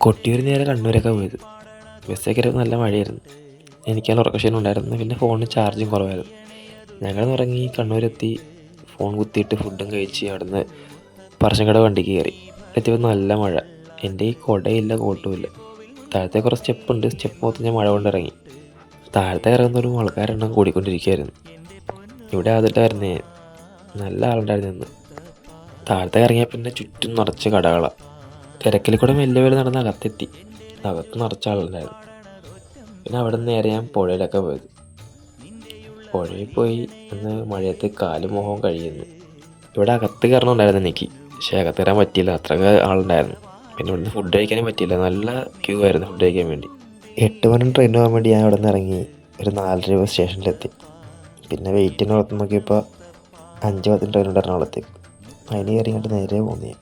കൊട്ടിയൂർ നേരെ കണ്ണൂരൊക്കെ പോയത്. ബസ്സൊക്കെ കയറിയപ്പോൾ നല്ല മഴയായിരുന്നു. എനിക്കതിൽ ഉറക്കക്ഷീണം ഉണ്ടായിരുന്നു. പിന്നെ ഫോണിന് ചാർജും കുറവായിരുന്നു. ഞങ്ങളെന്ന് ഇറങ്ങി കണ്ണൂരെത്തി. ഫോൺ കുത്തിയിട്ട് ഫുഡും കഴിച്ച് അവിടുന്ന് പറശ്ശിനിക്കടവ് വണ്ടിക്ക് കയറി. എത്തിയപ്പോൾ നല്ല മഴ. എൻ്റെ ഈ കുടയില്ല, കോട്ടുമില്ല. താഴത്തെ കുറച്ച് സ്റ്റെപ്പുണ്ട്. സ്റ്റെപ്പ് മൊത്തം ഞാൻ മഴ കൊണ്ടിറങ്ങി. താഴത്തെ ഇറങ്ങുന്നവരും ആൾക്കാരെണ്ണം കൂടിക്കൊണ്ടിരിക്കുകയായിരുന്നു. ഇവിടെ ആദ്യമായിട്ടായിരുന്നേ. നല്ല ആളുണ്ടായിരുന്നു ഇന്ന്. താഴത്തെ ഇറങ്ങിയാൽ പിന്നെ ചുറ്റും നിറച്ച് കടകളാണ്. തിരക്കിൽ കൂടെ മെല്ലെ മെല്ലെ നടന്ന് അകത്തെത്തി. അകത്ത് നിറച്ച ആളുണ്ടായിരുന്നു. പിന്നെ അവിടെ നിന്ന് നേരെ ഞാൻ പുഴയിലൊക്കെ പോയത്. പുഴയിൽ പോയി ഒന്ന് മഴയത്ത് കാലും മുഖവും കഴിയുന്നു. ഇവിടെ അകത്ത് കയറണമുണ്ടായിരുന്നു എനിക്ക്. പക്ഷേ അകത്ത് കയറാൻ പറ്റിയില്ല, അത്രയൊക്കെ ആളുണ്ടായിരുന്നു. പിന്നെ ഇവിടുന്ന് ഫുഡ് കഴിക്കാനും പറ്റിയില്ല, നല്ല ക്യൂ ആയിരുന്നു ഫുഡ് കഴിക്കാൻ വേണ്ടി. 8 മണി ട്രെയിൻ പോകാൻ വേണ്ടി ഞാൻ അവിടെ നിന്ന് ഇറങ്ങി ഒരു 4:30 സ്റ്റേഷനിലെത്തി. പിന്നെ വെയിറ്റ് നോക്കി നോക്കിയപ്പോൾ 5:10 ട്രെയിൻ ഉണ്ട് എറണാകുളത്തേക്ക്. അതിന് കയറി ഇങ്ങോട്ട് നേരെ പോകുന്നേ.